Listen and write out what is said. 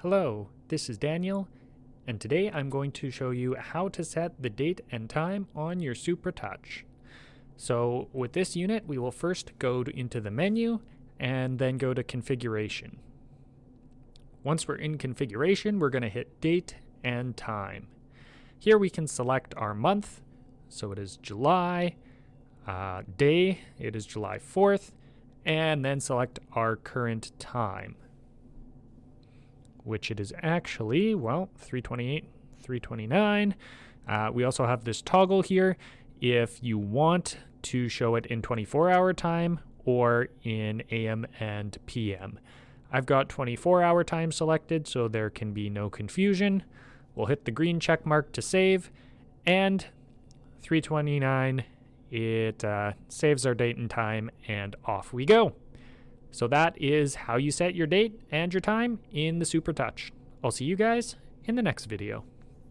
Hello, this is Daniel, and today I'm going to show you how to set the date and time on your Supra-Touch. So with this unit, we will first go into the menu and then go to configuration. Once we're in configuration, we're going to hit date and time. Here we can select our month, so it is July, day, it is July 4th, and then select our current time, which it is actually, well, 3:28, 3:29. We also have this toggle here if you want to show it in 24-hour time or in AM and PM. I've got 24-hour time selected, so there can be no confusion. We'll hit the green check mark to save, and 3:29, it saves our date and time, and off we go. So that is how you set your date and your time in the Supra-Touch. I'll see you guys in the next video.